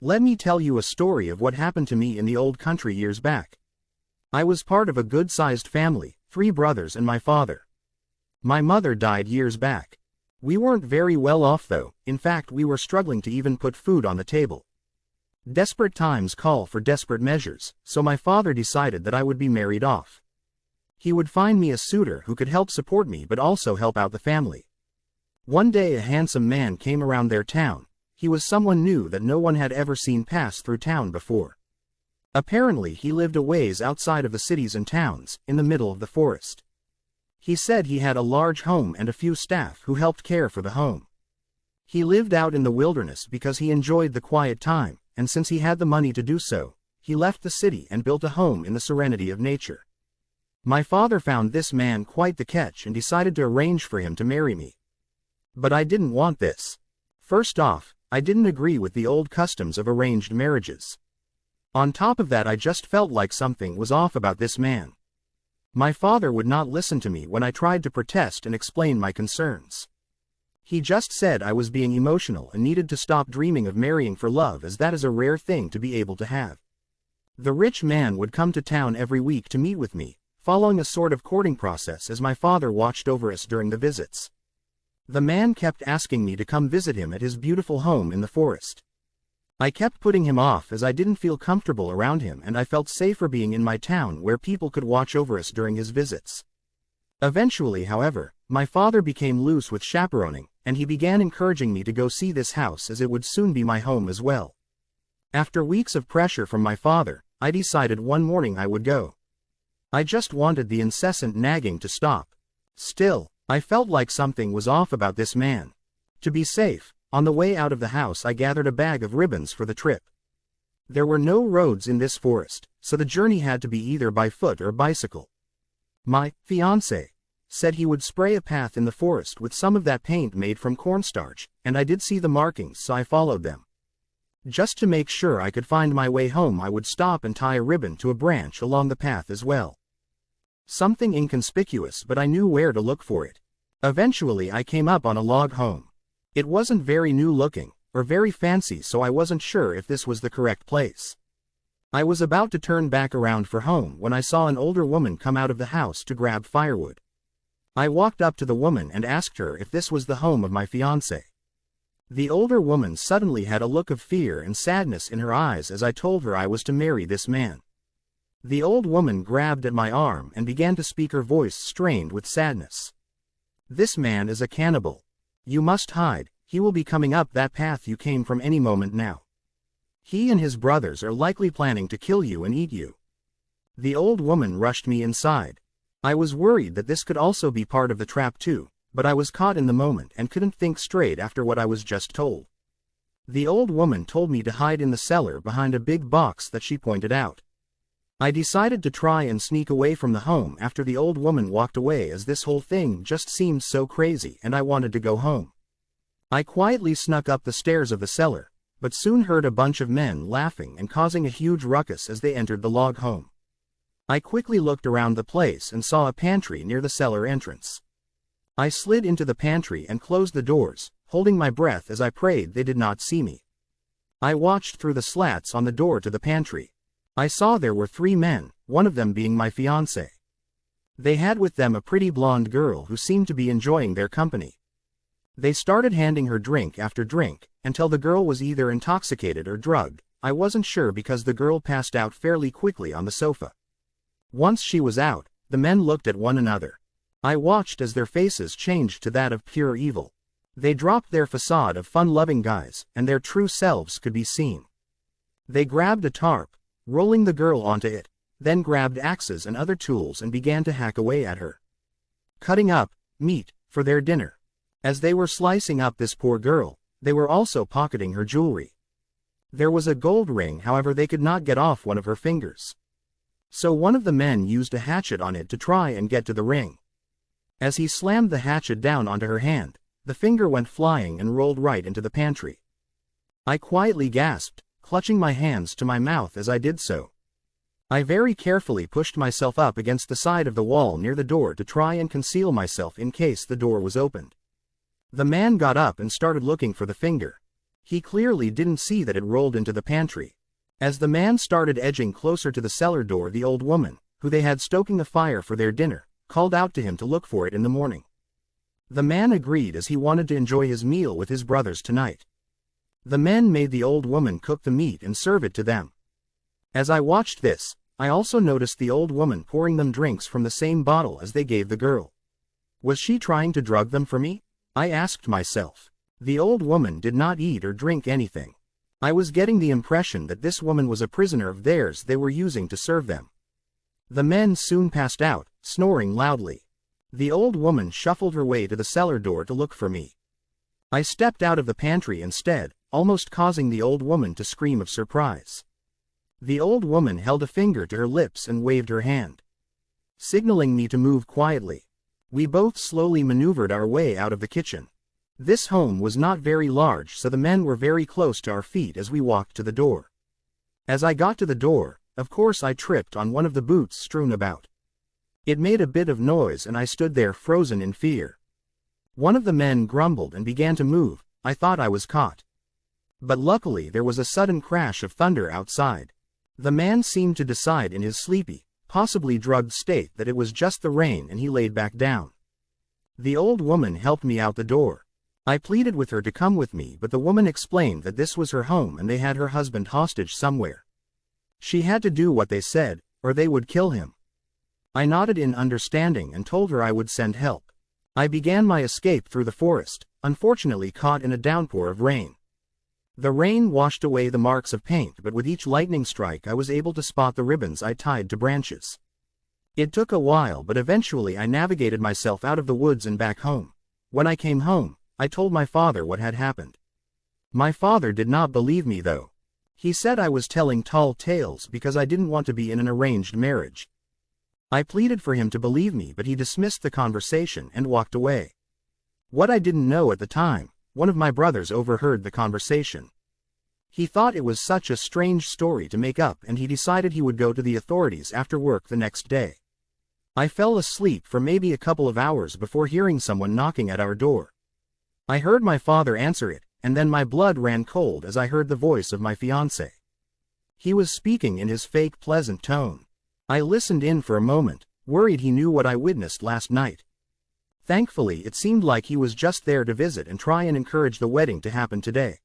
Let me tell you a story of what happened to me in the old country years back. I was part of a good-sized family, 3 brothers and my father. My mother died years back. We weren't very well off though, in fact we were struggling to even put food on the table. Desperate times call for desperate measures, so my father decided that I would be married off. He would find me a suitor who could help support me but also help out the family. One day a handsome man came around their town. He was someone new that no one had ever seen pass through town before. Apparently he lived a ways outside of the cities and towns, in the middle of the forest. He said he had a large home and a few staff who helped care for the home. He lived out in the wilderness because he enjoyed the quiet time, and since he had the money to do so, he left the city and built a home in the serenity of nature. My father found this man quite the catch and decided to arrange for him to marry me. But I didn't want this. First off, I didn't agree with the old customs of arranged marriages. On top of that, I just felt like something was off about this man. My father would not listen to me when I tried to protest and explain my concerns. He just said I was being emotional and needed to stop dreaming of marrying for love, as that is a rare thing to be able to have. The rich man would come to town every week to meet with me, following a sort of courting process as my father watched over us during the visits. The man kept asking me to come visit him at his beautiful home in the forest. I kept putting him off as I didn't feel comfortable around him and I felt safer being in my town where people could watch over us during his visits. Eventually, however, my father became loose with chaperoning, and he began encouraging me to go see this house as it would soon be my home as well. After weeks of pressure from my father, I decided one morning I would go. I just wanted the incessant nagging to stop. Still, I felt like something was off about this man. To be safe, on the way out of the house I gathered a bag of ribbons for the trip. There were no roads in this forest, so the journey had to be either by foot or bicycle. My fiancé said he would spray a path in the forest with some of that paint made from cornstarch, and I did see the markings, so I followed them. Just to make sure I could find my way home, I would stop and tie a ribbon to a branch along the path as well. Something inconspicuous, but I knew where to look for it. Eventually I came up on a log home. It wasn't very new looking, or very fancy, so I wasn't sure if this was the correct place. I was about to turn back around for home when I saw an older woman come out of the house to grab firewood. I walked up to the woman and asked her if this was the home of my fiancé. The older woman suddenly had a look of fear and sadness in her eyes as I told her I was to marry this man. The old woman grabbed at my arm and began to speak, her voice strained with sadness. "This man is a cannibal. You must hide, he will be coming up that path you came from any moment now. He and his brothers are likely planning to kill you and eat you." The old woman rushed me inside. I was worried that this could also be part of the trap too, but I was caught in the moment and couldn't think straight after what I was just told. The old woman told me to hide in the cellar behind a big box that she pointed out. I decided to try and sneak away from the home after the old woman walked away, as this whole thing just seemed so crazy and I wanted to go home. I quietly snuck up the stairs of the cellar, but soon heard a bunch of men laughing and causing a huge ruckus as they entered the log home. I quickly looked around the place and saw a pantry near the cellar entrance. I slid into the pantry and closed the doors, holding my breath as I prayed they did not see me. I watched through the slats on the door to the pantry. I saw there were 3 men, one of them being my fiancé. They had with them a pretty blonde girl who seemed to be enjoying their company. They started handing her drink after drink, until the girl was either intoxicated or drugged. I wasn't sure because the girl passed out fairly quickly on the sofa. Once she was out, the men looked at one another. I watched as their faces changed to that of pure evil. They dropped their facade of fun-loving guys, and their true selves could be seen. They grabbed a tarp, rolling the girl onto it, then grabbed axes and other tools and began to hack away at her, cutting up meat for their dinner. As they were slicing up this poor girl, they were also pocketing her jewelry. There was a gold ring, however they could not get off one of her fingers. So one of the men used a hatchet on it to try and get to the ring. As he slammed the hatchet down onto her hand, the finger went flying and rolled right into the pantry. I quietly gasped, clutching my hands to my mouth as I did so. I very carefully pushed myself up against the side of the wall near the door to try and conceal myself in case the door was opened. The man got up and started looking for the finger. He clearly didn't see that it rolled into the pantry. As the man started edging closer to the cellar door, the old woman, who they had stoking a fire for their dinner, called out to him to look for it in the morning. The man agreed as he wanted to enjoy his meal with his brothers tonight. The men made the old woman cook the meat and serve it to them. As I watched this, I also noticed the old woman pouring them drinks from the same bottle as they gave the girl. Was she trying to drug them for me? I asked myself. The old woman did not eat or drink anything. I was getting the impression that this woman was a prisoner of theirs they were using to serve them. The men soon passed out, snoring loudly. The old woman shuffled her way to the cellar door to look for me. I stepped out of the pantry instead, almost causing the old woman to scream of surprise. The old woman held a finger to her lips and waved her hand, signaling me to move quietly. We both slowly maneuvered our way out of the kitchen. This home was not very large, so the men were very close to our feet as we walked to the door. As I got to the door, of course I tripped on one of the boots strewn about. It made a bit of noise and I stood there frozen in fear. One of the men grumbled and began to move. I thought I was caught. But luckily there was a sudden crash of thunder outside. The man seemed to decide in his sleepy, possibly drugged state that it was just the rain, and he laid back down. The old woman helped me out the door. I pleaded with her to come with me, but the woman explained that this was her home and they had her husband hostage somewhere. She had to do what they said, or they would kill him. I nodded in understanding and told her I would send help. I began my escape through the forest, unfortunately caught in a downpour of rain. The rain washed away the marks of paint, but with each lightning strike I was able to spot the ribbons I tied to branches. It took a while, but eventually I navigated myself out of the woods and back home. When I came home, I told my father what had happened. My father did not believe me though. He said I was telling tall tales because I didn't want to be in an arranged marriage. I pleaded for him to believe me, but he dismissed the conversation and walked away. What I didn't know at the time, one of my brothers overheard the conversation. He thought it was such a strange story to make up, and he decided he would go to the authorities after work the next day. I fell asleep for maybe a couple of hours before hearing someone knocking at our door. I heard my father answer it, and then my blood ran cold as I heard the voice of my fiancé. He was speaking in his fake pleasant tone. I listened in for a moment, worried he knew what I witnessed last night. Thankfully, it seemed like he was just there to visit and try and encourage the wedding to happen today.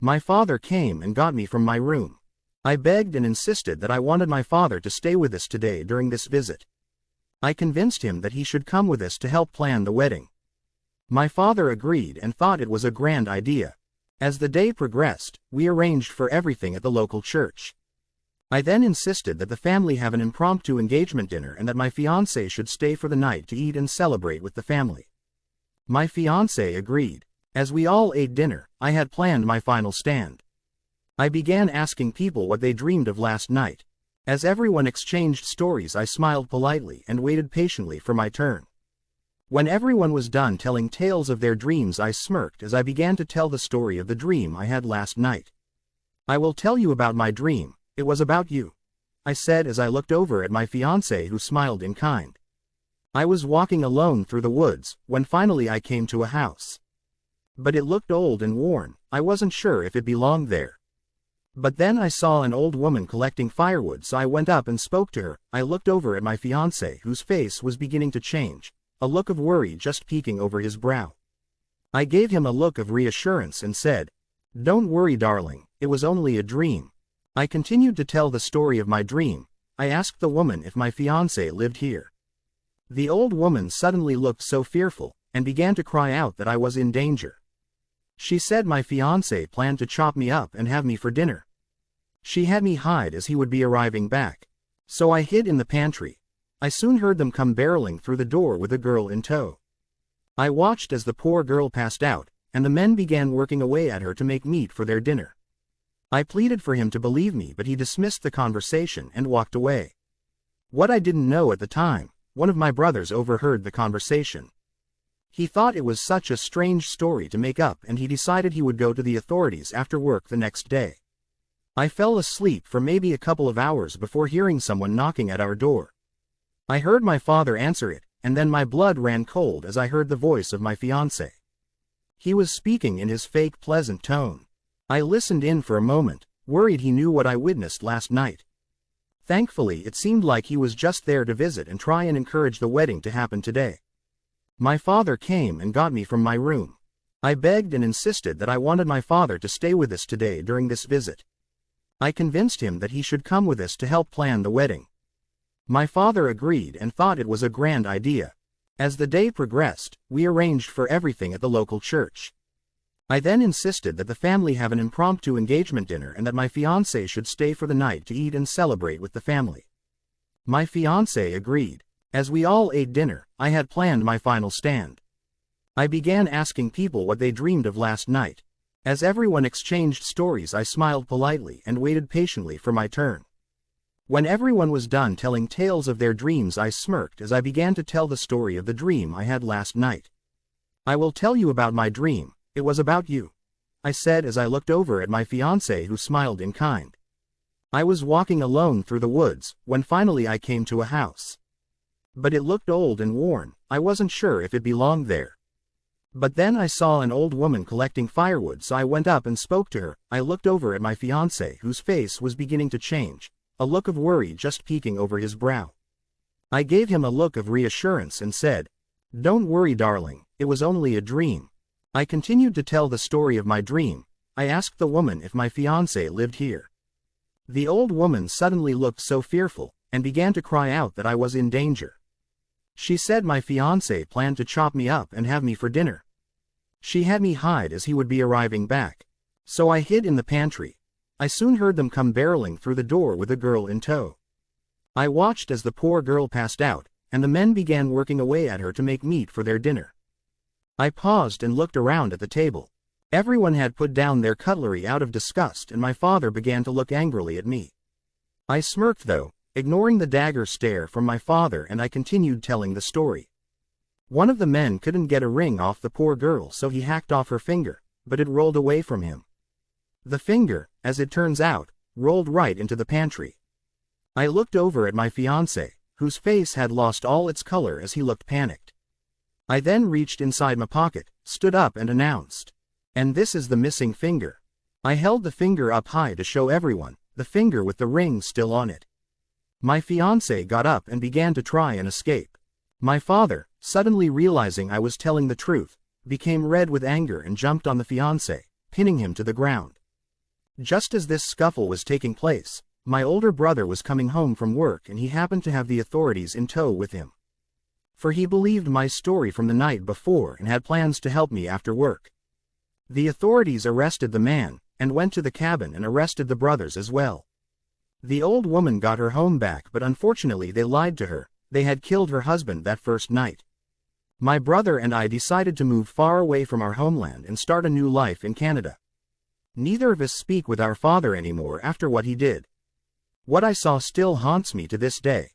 My father came and got me from my room. I begged and insisted that I wanted my father to stay with us today during this visit. I convinced him that he should come with us to help plan the wedding. My father agreed and thought it was a grand idea. As the day progressed, we arranged for everything at the local church. I then insisted that the family have an impromptu engagement dinner and that my fiancé should stay for the night to eat and celebrate with the family. My fiancé agreed. As we all ate dinner, I had planned my final stand. I began asking people what they dreamed of last night. As everyone exchanged stories, I smiled politely and waited patiently for my turn. When everyone was done telling tales of their dreams, I smirked as I began to tell the story of the dream I had last night. I will tell you about my dream. It was about you, I said as I looked over at my fiancé, who smiled in kind. I was walking alone through the woods when finally I came to a house. But it looked old and worn. I wasn't sure if it belonged there. But then I saw an old woman collecting firewood, so I went up and spoke to her. I looked over at my fiancé, whose face was beginning to change, a look of worry just peeking over his brow. I gave him a look of reassurance and said, "Don't worry, darling, it was only a dream." I continued to tell the story of my dream. I asked the woman if my fiancé lived here. The old woman suddenly looked so fearful, and began to cry out that I was in danger. She said my fiancé planned to chop me up and have me for dinner. She had me hide as he would be arriving back. So I hid in the pantry. I soon heard them come barreling through the door with a girl in tow. I watched as the poor girl passed out, and the men began working away at her to make meat for their dinner. I pleaded for him to believe me, but he dismissed the conversation and walked away. What I didn't know at the time, one of my brothers overheard the conversation. He thought it was such a strange story to make up, and he decided he would go to the authorities after work the next day. I fell asleep for maybe a couple of hours before hearing someone knocking at our door. I heard my father answer it, and then my blood ran cold as I heard the voice of my fiancé. He was speaking in his fake pleasant tone. I listened in for a moment, worried he knew what I witnessed last night. Thankfully, it seemed like he was just there to visit and try and encourage the wedding to happen today. My father came and got me from my room. I begged and insisted that I wanted my father to stay with us today during this visit. I convinced him that he should come with us to help plan the wedding. My father agreed and thought it was a grand idea. As the day progressed, we arranged for everything at the local church. I then insisted that the family have an impromptu engagement dinner and that my fiancé should stay for the night to eat and celebrate with the family. My fiancé agreed. As we all ate dinner, I had planned my final stand. I began asking people what they dreamed of last night. As everyone exchanged stories, I smiled politely and waited patiently for my turn. When everyone was done telling tales of their dreams, I smirked as I began to tell the story of the dream I had last night. "I will tell you about my dream. It was about you," I said as I looked over at my fiancé, who smiled in kind. I was walking alone through the woods when finally I came to a house. But it looked old and worn. I wasn't sure if it belonged there. But then I saw an old woman collecting firewood, so I went up and spoke to her. I looked over at my fiancé, whose face was beginning to change, a look of worry just peeking over his brow. I gave him a look of reassurance and said, "Don't worry, darling, it was only a dream." I continued to tell the story of my dream. I asked the woman if my fiancé lived here. The old woman suddenly looked so fearful, and began to cry out that I was in danger. She said my fiancé planned to chop me up and have me for dinner. She had me hide as he would be arriving back. So I hid in the pantry. I soon heard them come barreling through the door with a girl in tow. I watched as the poor girl passed out, and the men began working away at her to make meat for their dinner. I paused and looked around at the table. Everyone had put down their cutlery out of disgust, and my father began to look angrily at me. I smirked though, ignoring the dagger stare from my father, and I continued telling the story. One of the men couldn't get a ring off the poor girl, so he hacked off her finger, but it rolled away from him. The finger, as it turns out, rolled right into the pantry. I looked over at my fiancé, whose face had lost all its color as he looked panicked. I then reached inside my pocket, stood up and announced, "And this is the missing finger." I held the finger up high to show everyone, the finger with the ring still on it. My fiancé got up and began to try and escape. My father, suddenly realizing I was telling the truth, became red with anger and jumped on the fiancé, pinning him to the ground. Just as this scuffle was taking place, my older brother was coming home from work, and he happened to have the authorities in tow with him. For he believed my story from the night before and had plans to help me after work. The authorities arrested the man, and went to the cabin and arrested the brothers as well. The old woman got her home back, but unfortunately they lied to her. They had killed her husband that first night. My brother and I decided to move far away from our homeland and start a new life in Canada. Neither of us speak with our father anymore after what he did. What I saw still haunts me to this day.